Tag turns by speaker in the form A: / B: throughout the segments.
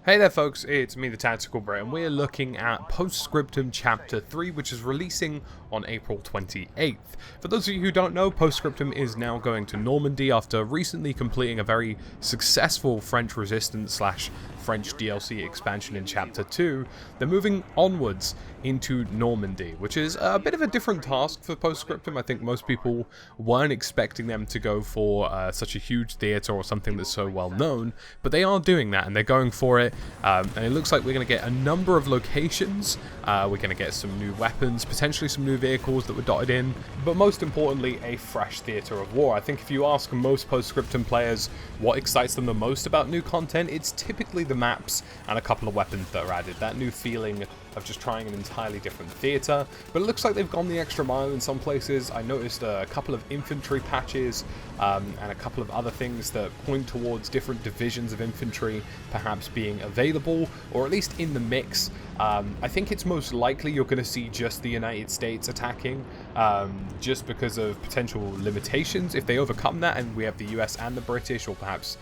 A: Hey there folks, it's me TheTacticalBrit, and we're looking at Postscriptum Chapter 3, which is releasing on April 28th. For those of you who don't know, Postscriptum is now going to Normandy after recently completing a very successful French Resistance / French DLC expansion in Chapter 2. They're moving onwards into Normandy, which is a bit of a different task for Postscriptum. I think most people weren't expecting them to go for such a huge theatre or something that's so well known, but they are doing that and they're going for it. And it looks like we're going to get a number of locations, we're going to get some new weapons, potentially some new vehicles that were dotted in, but most importantly a fresh theatre of war. I think if you ask most Postscriptum players what excites them the most about new content, it's typically the maps and a couple of weapons that are added. That new feeling of just trying an entirely different theatre, but it looks like they've gone the extra mile in some places. I noticed a couple of infantry patches and a couple of other things that point towards different divisions of infantry perhaps being available, or at least in the mix. I think it's most likely you're going to see just the United States attacking, just because of potential limitations. If they overcome that and we have the US and the British, or perhaps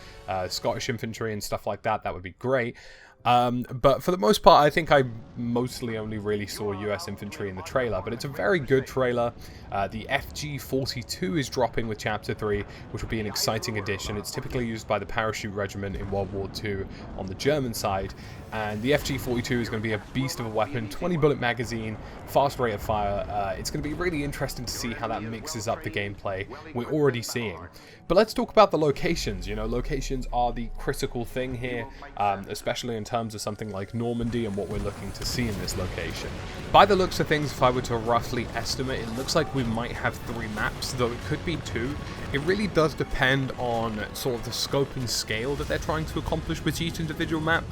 A: Scottish infantry and stuff like that, that would be great. But for the most part, I think I mostly only really saw US infantry in the trailer, but it's a very good trailer. The FG-42 is dropping with Chapter 3, which will be an exciting addition. It's typically used by the parachute regiment in World War II on the German side, and the FG-42 is going to be a beast of a weapon, 20 bullet magazine, fast rate of fire. It's going to be really interesting to see how that mixes up the gameplay we're already seeing. But let's talk about the locations. You know, locations are the critical thing here, especially in terms of something like Normandy and what we're looking to see in this location. By the looks of things, if I were to roughly estimate, it looks like we might have 3 maps, though it could be 2. It really does depend on sort of the scope and scale that they're trying to accomplish with each individual map.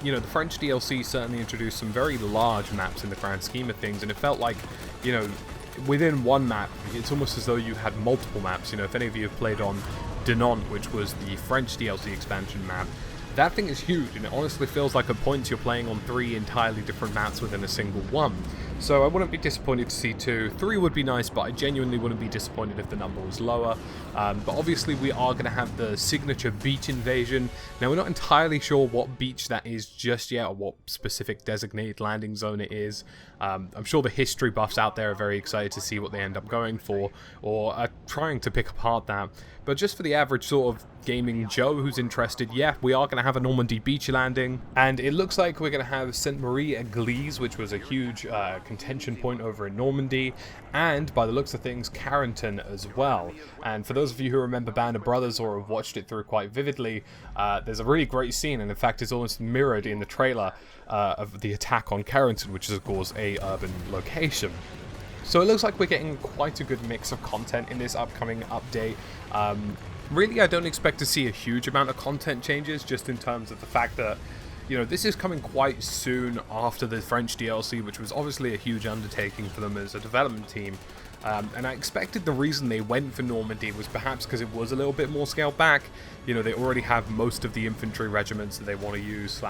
A: You know, the French DLC certainly introduced some very large maps in the grand scheme of things, and it felt like, you know, within one map, it's almost as though you had multiple maps. You know, if any of you have played on Dinant, which was the French DLC expansion map, that thing is huge, and it honestly feels like at points you're playing on 3 entirely different maps within a single one. So I wouldn't be disappointed to see 2. 3 would be nice, but I genuinely wouldn't be disappointed if the number was lower. But obviously we are going to have the signature beach invasion. Now, we're not entirely sure what beach that is just yet, or what specific designated landing zone it is. I'm sure the history buffs out there are very excited to see what they end up going for, or are trying to pick apart that. But just for the average sort of gaming Joe who's interested, yeah, we are going to have a Normandy beach landing, and it looks like we're going to have Sainte-Marie-Église, which was a huge contention point over in Normandy, and by the looks of things, Carentan as well. And for those of you who remember Band of Brothers or have watched it through quite vividly, there's a really great scene, and in fact it's almost mirrored in the trailer of the attack on Carentan, which is of course a urban location. So it looks like we're getting quite a good mix of content in this upcoming update. Really, I don't expect to see a huge amount of content changes, just in terms of the fact that, you know, this is coming quite soon after the French DLC, which was obviously a huge undertaking for them as a development team. And I expected the reason they went for Normandy was perhaps because it was a little bit more scaled back. You know, they already have most of the infantry regiments that they want to use,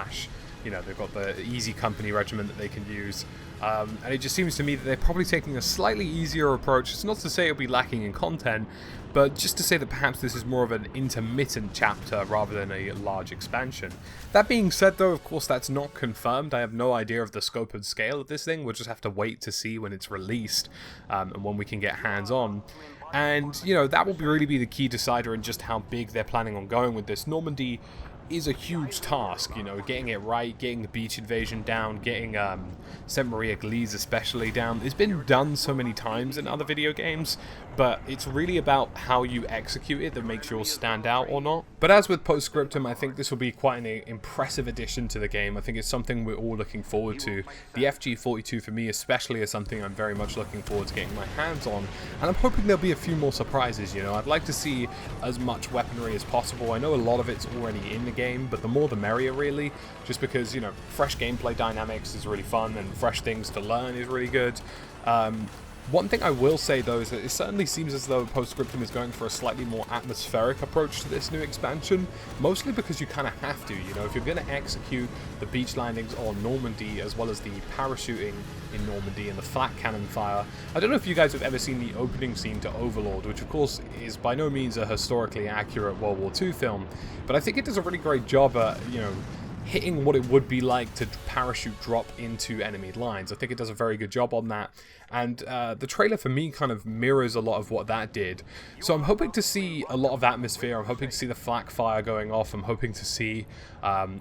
A: you know, they've got the Easy Company regiment that they can use. And it just seems to me that they're probably taking a slightly easier approach. It's not to say it'll be lacking in content, but just to say that perhaps this is more of an intermittent chapter rather than a large expansion. That being said, though, of course, that's not confirmed. I have no idea of the scope and scale of this thing. We'll just have to wait to see when it's released, and when we can get hands-on. And, you know, that will really be the key decider in just how big they're planning on going with this. Normandy is a huge task, you know, getting it right, getting the beach invasion down, getting Sainte-Marie-Église especially down. It's been done so many times in other video games, but it's really about how you execute it that makes yours stand out or not. But as with Postscriptum, I think this will be quite an impressive addition to the game. I think it's something we're all looking forward to. The FG-42 for me especially is something I'm very much looking forward to getting my hands on, and I'm hoping there'll be a few more surprises. You know, I'd like to see as much weaponry as possible. I know a lot of it's already in the game, but the more the merrier, really, just because, you know, fresh gameplay dynamics is really fun and fresh things to learn is really good. One thing I will say, though, is that it certainly seems as though Postscriptum is going for a slightly more atmospheric approach to this new expansion, mostly because you kind of have to. You know, if you're going to execute the beach landings on Normandy, as well as the parachuting in Normandy and the flat cannon fire, I don't know if you guys have ever seen the opening scene to Overlord, which of course is by no means a historically accurate World War II film, but I think it does a really great job at, you know, hitting what it would be like to parachute drop into enemy lines. I think it does a very good job on that, and the trailer for me kind of mirrors a lot of what that did. So I'm hoping to see a lot of atmosphere, I'm hoping to see the flak fire going off, I'm hoping to see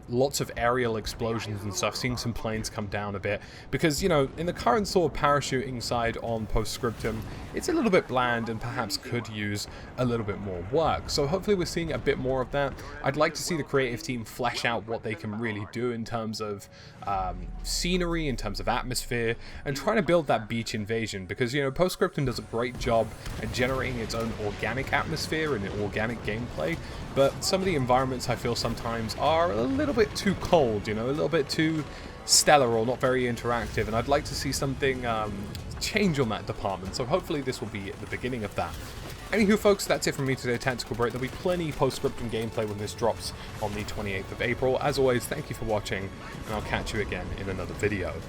A: lots of aerial explosions and stuff, seeing some planes come down a bit, because, you know, in the current sort of parachuting side on Postscriptum, it's a little bit bland and perhaps could use a little bit more work. So hopefully we're seeing a bit more of that. I'd like to see the creative team flesh out what they can really do in terms of scenery, in terms of atmosphere, and trying to build that beach invasion, because, you know, Postscriptum does a great job at generating its own organic atmosphere and organic gameplay, but some of the environments I feel sometimes are a little bit too cold, you know, a little bit too stellar or not very interactive, and I'd like to see something change on that department, so hopefully this will be at the beginning of that. Anywho folks, that's it from me today, TheTacticalBrit. There'll be plenty Postscriptum gameplay when this drops on the 28th of April. As always, thank you for watching, and I'll catch you again in another video.